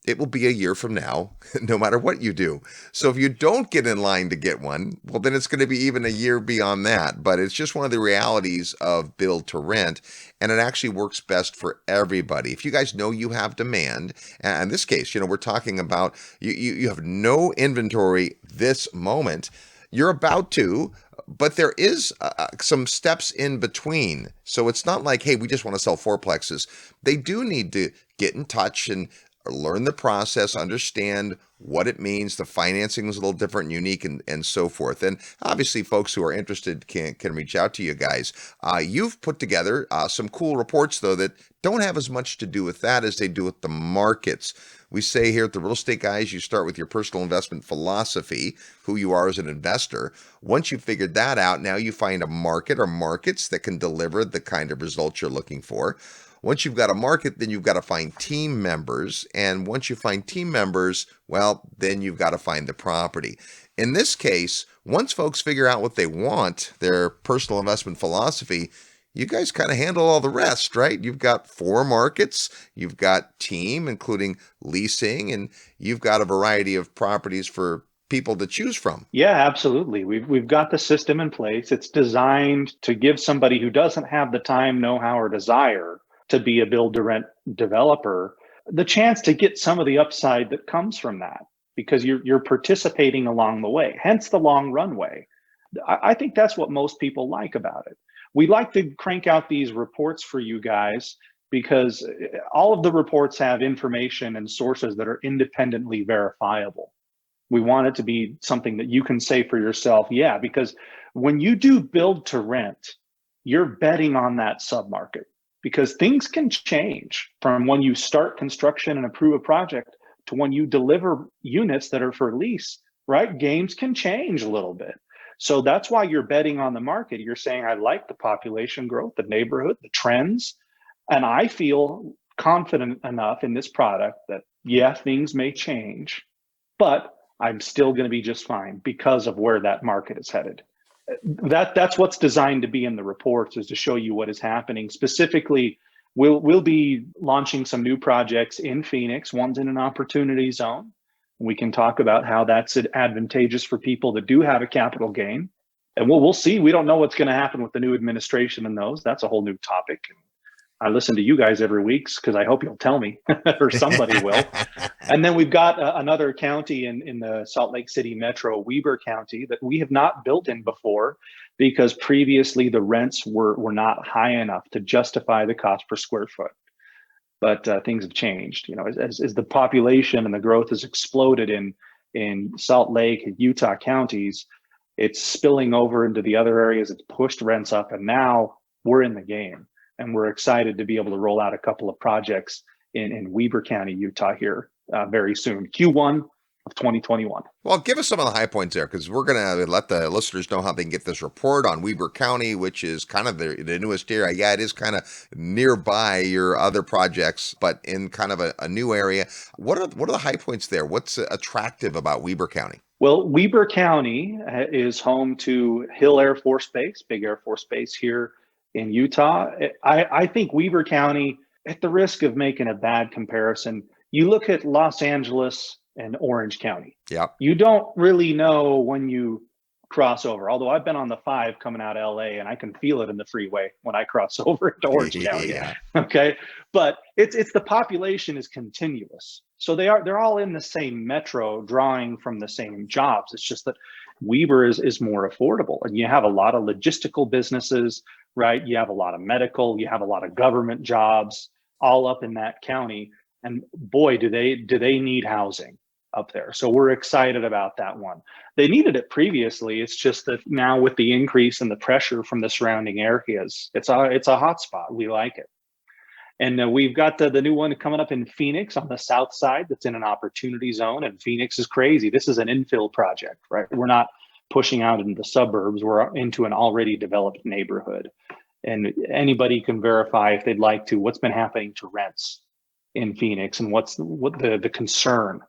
it will be a year from now, no matter what you do. So if you don't get in line to get one, well, then it's going to be even a year beyond that. But it's just one of the realities of build to rent, and it actually works best for everybody. If you guys know you have demand, and in this case, we're talking about you have no inventory this moment. You're about to, but there is some steps in between. So it's not like, hey, we just want to sell fourplexes. They do need to get in touch and learn the process, understand what it means. The financing is a little different and unique, and so forth. And obviously, folks who are interested can reach out to you guys. You've put together some cool reports, though, that don't have as much to do with that as they do with the markets. We say here at the Real Estate Guys, you start with your personal investment philosophy, who you are as an investor. Once you've figured that out, now you find a market or markets that can deliver the kind of results you're looking for. Once you've got a market, then you've got to find team members. And once you find team members, well, then you've got to find the property. In this case, once folks figure out what they want, their personal investment philosophy, you guys kind of handle all the rest, right? You've got 4 markets, you've got team, including leasing, and you've got a variety of properties for people to choose from. Yeah, absolutely. We've got the system in place. It's designed to give somebody who doesn't have the time, know-how, or desire to be a build to rent developer the chance to get some of the upside that comes from that, because you're participating along the way, hence the long runway. I think that's what most people like about it. We like to crank out these reports for you guys because all of the reports have information and sources that are independently verifiable. We want it to be something that you can say for yourself, yeah, because when you do build to rent, you're betting on that submarket, because things can change from when you start construction and approve a project to when you deliver units that are for lease, right? Games can change a little bit. So that's why you're betting on the market. You're saying, I like the population growth, the neighborhood, the trends, and I feel confident enough in this product that, yeah, things may change, but I'm still going to be just fine because of where that market is headed. That's what's designed to be in the reports, is to show you what is happening. Specifically, we'll be launching some new projects in Phoenix. One's in an opportunity zone. We can talk about how that's advantageous for people that do have a capital gain. And we'll see. We don't know what's going to happen with the new administration and those. That's a whole new topic. I listen to you guys every week because I hope you'll tell me, or somebody will. And then we've got another county in the Salt Lake City metro, Weber County, that we have not built in before because previously the rents were not high enough to justify the cost per square foot. But things have changed. As the population and the growth has exploded in Salt Lake and Utah counties, it's spilling over into the other areas. It's pushed rents up, and now we're in the game. and we're excited to be able to roll out a couple of projects in Weber County, Utah here very soon, Q1 of 2021. Well, give us some of the high points there, because we're going to let the listeners know how they can get this report on Weber County, which is kind of the newest area. Yeah, it is kind of nearby your other projects, but in kind of a new area. What are the high points there? What's attractive about Weber County? Well, Weber County is home to Hill Air Force Base, big Air Force Base here in Utah. I think Weber County, at the risk of making a bad comparison, you look at Los Angeles and Orange County. Yeah. You don't really know when you cross over. Although I've been on the 5 coming out of LA, and I can feel it in the freeway when I cross over into Orange County. Yeah. Okay. But it's the population is continuous. So they're all in the same metro, drawing from the same jobs. It's just that Weber is more affordable, and you have a lot of logistical businesses, right? You have a lot of medical, you have a lot of government jobs all up in that county. And boy, do they need housing up there. So we're excited about that one. They needed it previously. It's just that now with the increase in the pressure from the surrounding areas, it's a hot spot. We like it. And we've got the new one coming up in Phoenix on the south side that's in an opportunity zone. And Phoenix is crazy. This is an infill project, right? We're not pushing out into the suburbs. We're into an already developed neighborhood. And anybody can verify, if they'd like to, what's been happening to rents in Phoenix and what the concern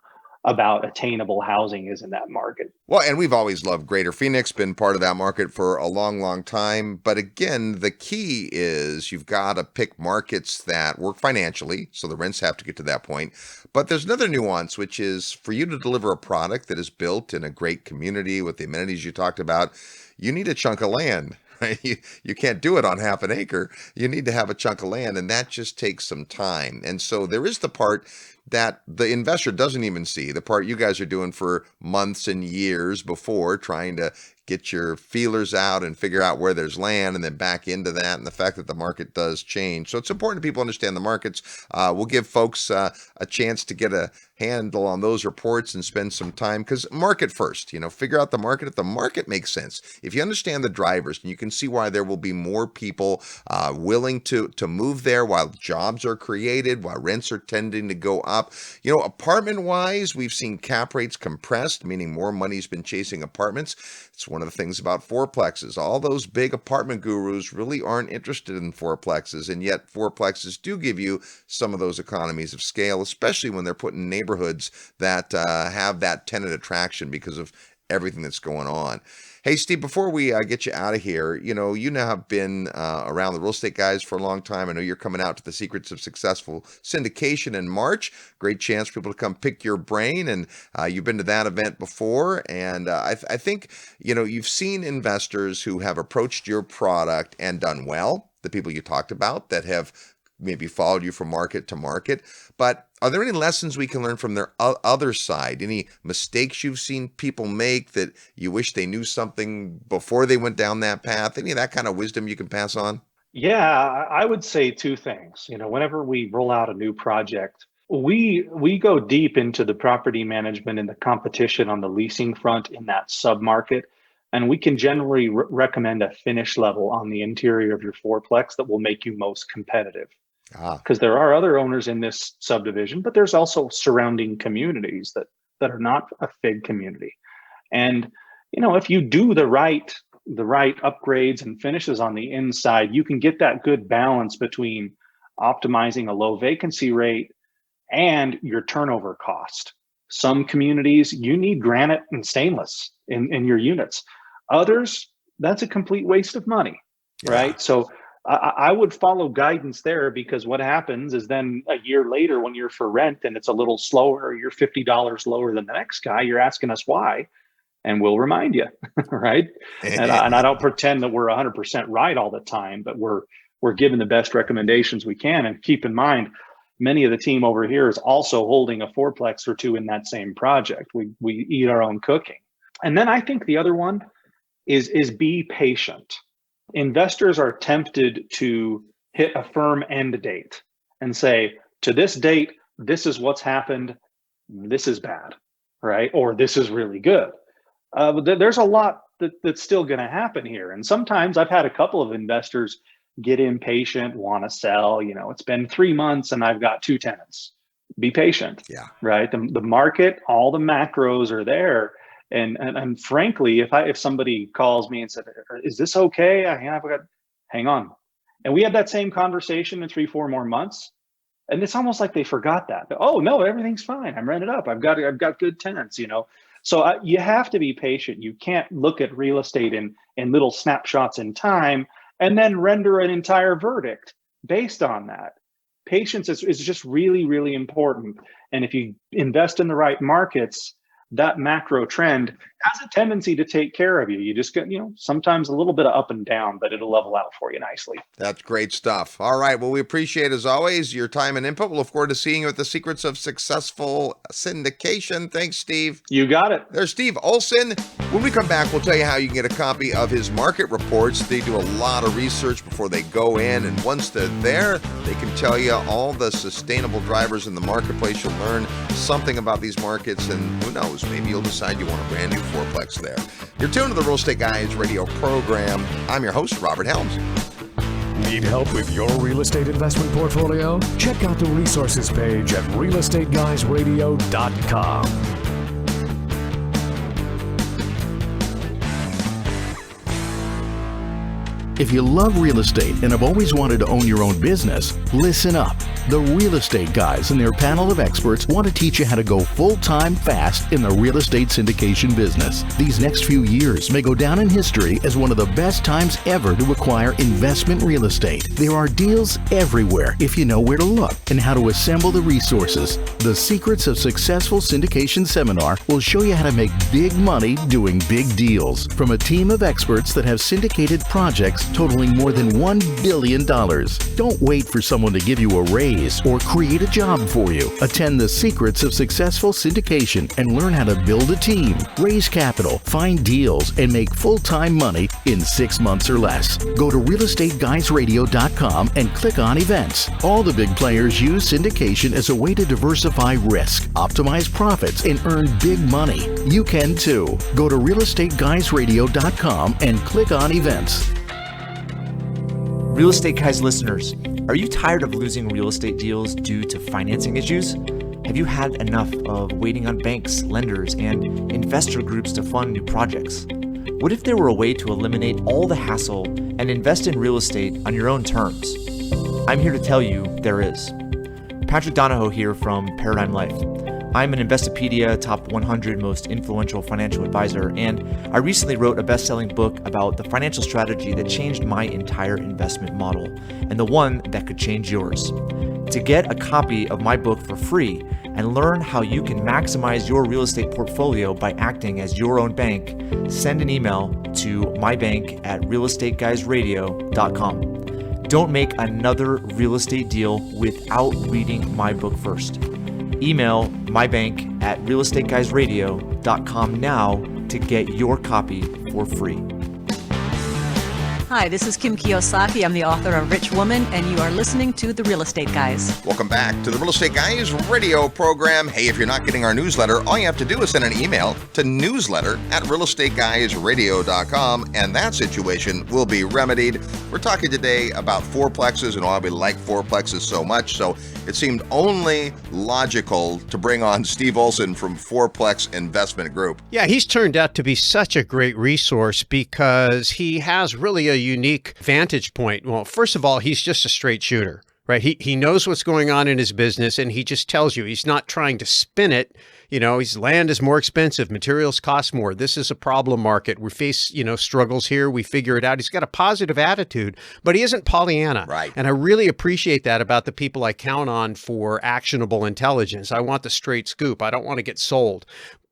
about attainable housing is in that market. Well, and we've always loved Greater Phoenix, been part of that market for a long, long time. But again, the key is you've got to pick markets that work financially, so the rents have to get to that point. But there's another nuance, which is for you to deliver a product that is built in a great community with the amenities you talked about, you need a chunk of land. Right? You can't do it on half an acre. You need to have a chunk of land, and that just takes some time. And so there is the part that the investor doesn't even see, the part you guys are doing for months and years before, trying to get your feelers out and figure out where there's land and then back into that, and the fact that the market does change. So it's important people understand the markets. We'll give folks a chance to get a handle on those reports and spend some time, because market first, figure out the market. If the market makes sense, if you understand the drivers, and you can see why there will be more people willing to move there, while jobs are created, while rents are tending to go up. Apartment wise, we've seen cap rates compressed, meaning more money's been chasing apartments. It's one of the things about fourplexes. All those big apartment gurus really aren't interested in fourplexes, and yet fourplexes do give you some of those economies of scale, especially when they're put in neighborhoods that have that tenant attraction because of everything that's going on. Hey, Steve, before we get you out of here, you now have been around the real estate guys for a long time. I know you're coming out to the Secrets of Successful syndication in March. Great chance for people to come pick your brain. And you've been to that event before. And I think, you've seen investors who have approached your product and done well, the people you talked about that have maybe followed you from market to market. But are there any lessons we can learn from their other side? Any mistakes you've seen people make that you wish they knew something before they went down that path? Any of that kind of wisdom you can pass on? Yeah, I would say two things. Whenever we roll out a new project, we go deep into the property management and the competition on the leasing front in that submarket. And we can generally recommend a finish level on the interior of your fourplex that will make you most competitive. Because there are other owners in this subdivision, but there's also surrounding communities that are not a FIG community. And if you do the right upgrades and finishes on the inside, you can get that good balance between optimizing a low vacancy rate and your turnover cost. Some communities, you need granite and stainless in your units. Others, that's a complete waste of money, right? So I would follow guidance there, because what happens is then a year later when you're for rent and it's a little slower, you're $50 lower than the next guy, you're asking us why, and we'll remind you, right? And I don't pretend that we're 100% right all the time, but we're giving the best recommendations we can. And keep in mind, many of the team over here is also holding a fourplex or two in that same project. We eat our own cooking. And then I think the other one is be patient. Investors are tempted to hit a firm end date and say, to this date, this is what's happened, this is bad, right? Or this is really good. But there's a lot that's still going to happen here. And sometimes I've had a couple of investors get impatient, want to sell. It's been 3 months and I've got 2 tenants. Be patient. Yeah. Right. The market, all the macros are there. And frankly, if somebody calls me and said, "Is this okay?" Hang on. And we had that same conversation in 3-4 more months. And it's almost like they forgot that. Oh no, everything's fine. I'm rented up. I've got good tenants. So you have to be patient. You can't look at real estate in little snapshots in time and then render an entire verdict based on that. Patience is just really, really important. And if you invest in the right markets, that macro trend has a tendency to take care of you. You just get, sometimes a little bit of up and down, but it'll level out for you nicely. That's great stuff. All right. Well, we appreciate, as always, your time and input. We'll look forward to seeing you at the Secrets of Successful Syndication. Thanks, Steve. You got it. There's Steve Olson. When we come back, we'll tell you how you can get a copy of his market reports. They do a lot of research before they go in, and once they're there, they can tell you all the sustainable drivers in the marketplace. You'll learn something about these markets, and who knows, maybe you'll decide you want a brand new fourplex there. You're tuned to the Real Estate Guys radio program. I'm your host, Robert Helms. Need help with your real estate investment portfolio? Check out the resources page at realestateguysradio.com. If you love real estate and have always wanted to own your own business, listen up. The Real Estate Guys and their panel of experts want to teach you how to go full-time fast in the real estate syndication business. These next few years may go down in history as one of the best times ever to acquire investment real estate. There are deals everywhere if you know where to look and how to assemble the resources. The Secrets of Successful Syndication seminar will show you how to make big money doing big deals from a team of experts that have syndicated projects totaling more than $1 billion. Don't wait for someone to give you a raise or create a job for you. Attend the Secrets of Successful Syndication and learn how to build a team, raise capital, find deals, and make full-time money in 6 months or less. Go to realestateguysradio.com and click on events. All the big players use syndication as a way to diversify risk, optimize profits, and earn big money. You can too. Go to realestateguysradio.com and click on events. Real Estate Guys listeners, are you tired of losing real estate deals due to financing issues? Have you had enough of waiting on banks, lenders, and investor groups to fund new projects? What if there were a way to eliminate all the hassle and invest in real estate on your own terms? I'm here to tell you there is. Patrick Donahoe here from Paradigm Life. I'm an Investopedia Top 100 Most Influential Financial Advisor, and I recently wrote a best-selling book about the financial strategy that changed my entire investment model, and the one that could change yours. To get a copy of my book for free and learn how you can maximize your real estate portfolio by acting as your own bank, send an email to mybank@realestateguysradio.com. Don't make another real estate deal without reading my book first. Email mybank@realestateguysradio.com now to get your copy for free. Hi, this is Kim Kiyosaki. I'm the author of Rich Woman, and you are listening to The Real Estate Guys. Welcome back to the Real Estate Guys radio program. Hey, if you're not getting our newsletter, all you have to do is send an email to newsletter@realestateguysradio.com, and that situation will be remedied. We're talking today about fourplexes and why we like fourplexes so much, so it seemed only logical to bring on Steve Olson from Fourplex Investment Group. Yeah, he's turned out to be such a great resource because he has really a unique vantage point. Well, first of all, he's just a straight shooter, right? He knows what's going on in his business, and he just tells you. He's not trying to spin it. His land is more expensive. Materials cost more. This is a problem market. We face, struggles here. We figure it out. He's got a positive attitude, but he isn't Pollyanna. Right. And I really appreciate that about the people I count on for actionable intelligence. I want the straight scoop. I don't want to get sold.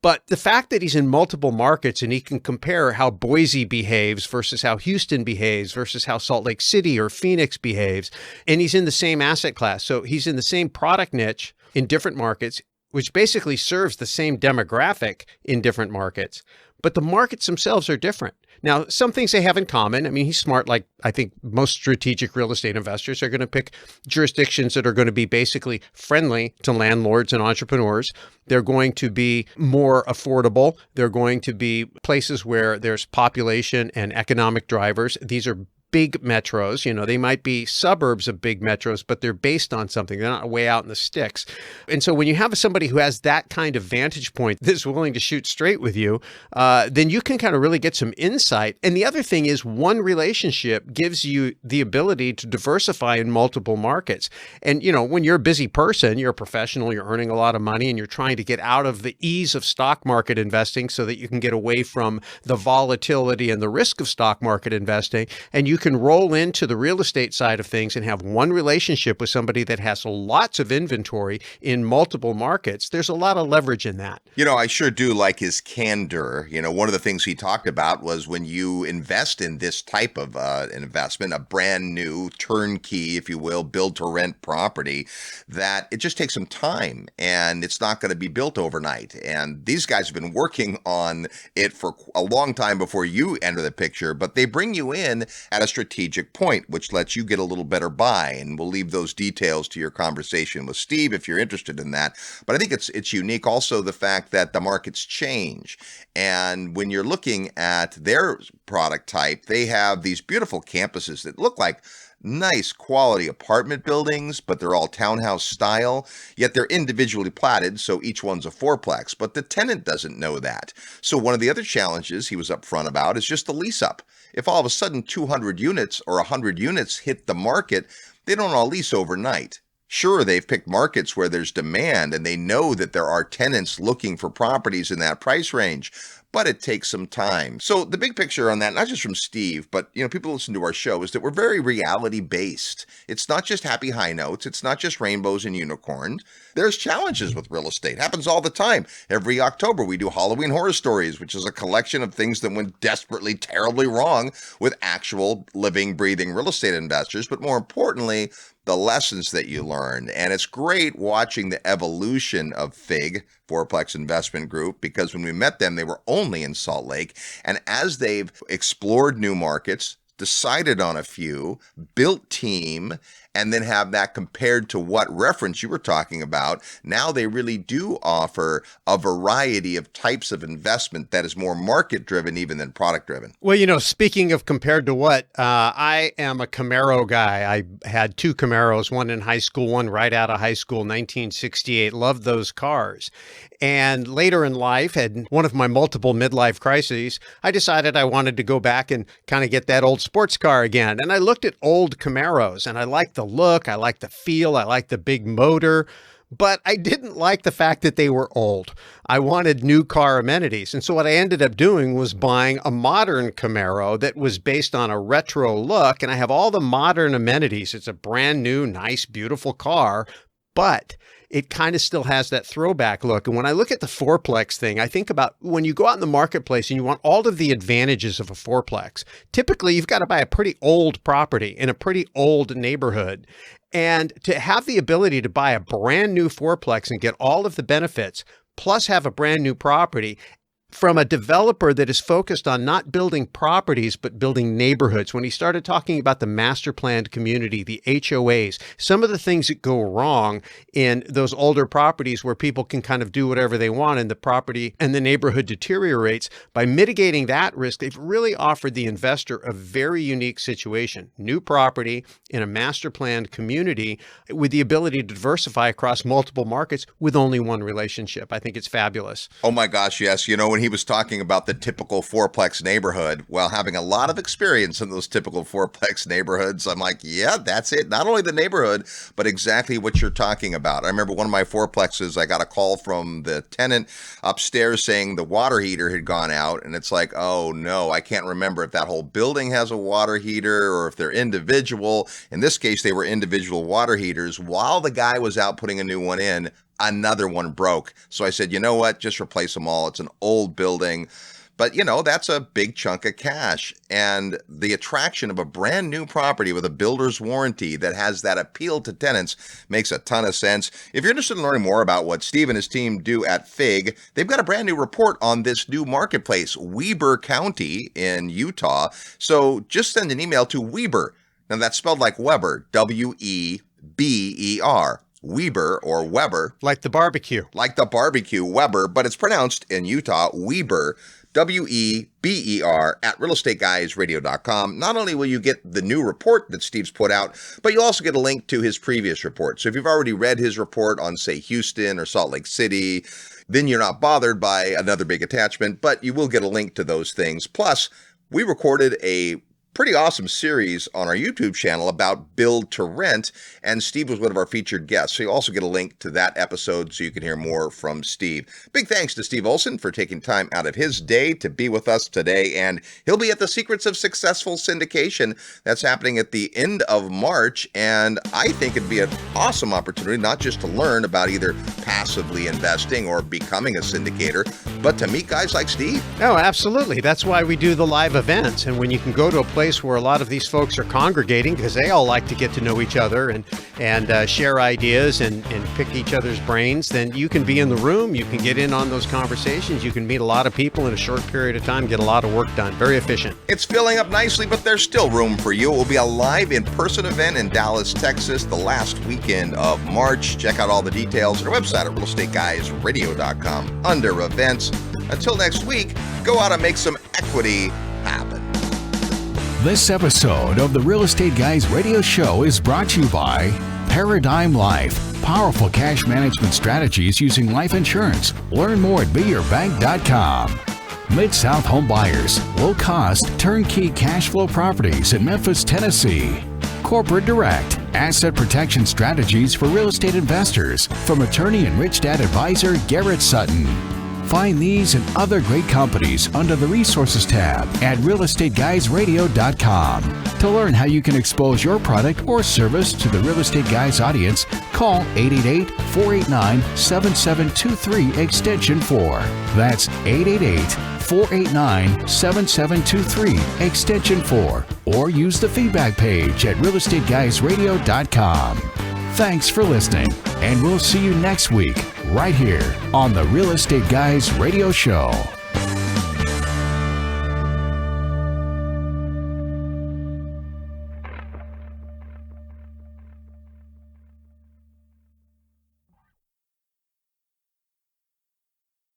But the fact that he's in multiple markets and he can compare how Boise behaves versus how Houston behaves versus how Salt Lake City or Phoenix behaves, and he's in the same asset class. So he's in the same product niche in different markets, which basically serves the same demographic in different markets. But the markets themselves are different. Now, some things they have in common. I mean, he's smart. Like I think most strategic real estate investors are going to pick jurisdictions that are going to be basically friendly to landlords and entrepreneurs. They're going to be more affordable. They're going to be places where there's population and economic drivers. These are big metros. They might be suburbs of big metros, but they're based on something. They're not way out in the sticks. And so when you have somebody who has that kind of vantage point that's willing to shoot straight with you, then you can kind of really get some insight. And the other thing is one relationship gives you the ability to diversify in multiple markets. And, when you're a busy person, you're a professional, you're earning a lot of money, and you're trying to get out of the ease of stock market investing so that you can get away from the volatility and the risk of stock market investing. And you can roll into the real estate side of things and have one relationship with somebody that has lots of inventory in multiple markets. There's a lot of leverage in that. I sure do like his candor. One of the things he talked about was when you invest in this type of an investment, a brand new turnkey, if you will, build to rent property, that it just takes some time and it's not going to be built overnight. And these guys have been working on it for a long time before you enter the picture, but they bring you in at a strategic point, which lets you get a little better buy. And we'll leave those details to your conversation with Steve if you're interested in that. But I think it's unique also the fact that the markets change. And when you're looking at their product type, they have these beautiful campuses that look like nice quality apartment buildings, but they're all townhouse style, yet they're individually platted, so each one's a fourplex. But the tenant doesn't know that. So one of the other challenges he was upfront about is just the lease up. If all of a sudden 200 units or 100 units hit the market, they don't all lease overnight. Sure, they've picked markets where there's demand and they know that there are tenants looking for properties in that price range, but it takes some time. So the big picture on that, not just from Steve, but people listen to our show, is that we're very reality based. It's not just happy high notes. It's not just rainbows and unicorns. There's challenges with real estate. It happens all the time. Every October we do Halloween Horror Stories, which is a collection of things that went desperately, terribly wrong with actual living, breathing real estate investors. But more importantly, the lessons that you learn. And it's great watching the evolution of FIG, Fourplex Investment Group, because when we met them, they were only in Salt Lake. And as they've explored new markets, decided on a few, built team, and then have that compared to what reference you were talking about, now they really do offer a variety of types of investment that is more market-driven even than product-driven. Well, speaking of compared to what, I am a Camaro guy. I had two Camaros, one in high school, one right out of high school, 1968. Loved those cars. And later in life, had one of my multiple midlife crises, I decided I wanted to go back and kind of get that old sports car again. And I looked at old Camaros, and I liked the look, I liked the feel, I liked the big motor, but I didn't like the fact that they were old. I wanted new car amenities. And so what I ended up doing was buying a modern Camaro that was based on a retro look, and I have all the modern amenities. It's a brand new, nice, beautiful car, but it kind of still has that throwback look. And when I look at the fourplex thing, I think about when you go out in the marketplace and you want all of the advantages of a fourplex. Typically, you've got to buy a pretty old property in a pretty old neighborhood. And to have the ability to buy a brand new fourplex and get all of the benefits, plus have a brand new property from a developer that is focused on not building properties, but building neighborhoods. When he started talking about the master planned community, the HOAs, some of the things that go wrong in those older properties where people can kind of do whatever they want and the property and the neighborhood deteriorates, by mitigating that risk, they've really offered the investor a very unique situation. New property in a master planned community with the ability to diversify across multiple markets with only one relationship. I think it's fabulous. Oh my gosh, yes. When he was talking about the typical fourplex neighborhood, well, having a lot of experience in those typical fourplex neighborhoods, I'm like, yeah, that's it. Not only the neighborhood, but exactly what you're talking about. I remember one of my fourplexes, I got a call from the tenant upstairs saying the water heater had gone out. And it's like, oh no, I can't remember if that whole building has a water heater or if they're individual. In this case, they were individual water heaters. While the guy was out putting a new one in, another one broke. So I said, you know what, just replace them all. It's an old building. But, that's a big chunk of cash. And the attraction of a brand new property with a builder's warranty that has that appeal to tenants makes a ton of sense. If you're interested in learning more about what Steve and his team do at FIG, they've got a brand new report on this new marketplace, Weber County in Utah. So just send an email to Weber. Now that's spelled like Weber, Weber. Weber or Weber. Like the barbecue. Like the barbecue, Weber, but it's pronounced in Utah, Weber. WEBER at realestateguysradio.com. Not only will you get the new report that Steve's put out, but you'll also get a link to his previous report. So if you've already read his report on, say, Houston or Salt Lake City, then you're not bothered by another big attachment, but you will get a link to those things. Plus, we recorded a pretty awesome series on our YouTube channel about build to rent, and Steve was one of our featured guests. So you also get a link to that episode so you can hear more from Steve. Big thanks to Steve Olson for taking time out of his day to be with us today, and he'll be at the Secrets of Successful Syndication. That's happening at the end of March, and I think it'd be an awesome opportunity not just to learn about either passively investing or becoming a syndicator, but to meet guys like Steve. Oh, absolutely. That's why we do the live events, and when you can go to a place where a lot of these folks are congregating, because they all like to get to know each other and share ideas and pick each other's brains, then you can be in the room, you can get in on those conversations, you can meet a lot of people in a short period of time, get a lot of work done. Very efficient. It's filling up nicely, but there's still room for you. It will be a live in-person event in Dallas, Texas, the last weekend of March. Check out all the details at our website at realestateguysradio.com under events. Until next week, go out and make some equity happen. This episode of the Real Estate Guys radio show is brought to you by Paradigm Life. Powerful cash management strategies using life insurance. Learn more at beyourbank.com. Mid-South Home Buyers. Low-cost, turnkey cash flow properties in Memphis, Tennessee. Corporate Direct. Asset protection strategies for real estate investors. From attorney and rich dad advisor Garrett Sutton. Find these and other great companies under the Resources tab at realestateguysradio.com. To learn how you can expose your product or service to the Real Estate Guys audience, call 888-489-7723 extension 4. That's 888-489-7723 extension 4. Or use the feedback page at realestateguysradio.com. Thanks for listening, and we'll see you next week right here on the Real Estate Guys Radio Show.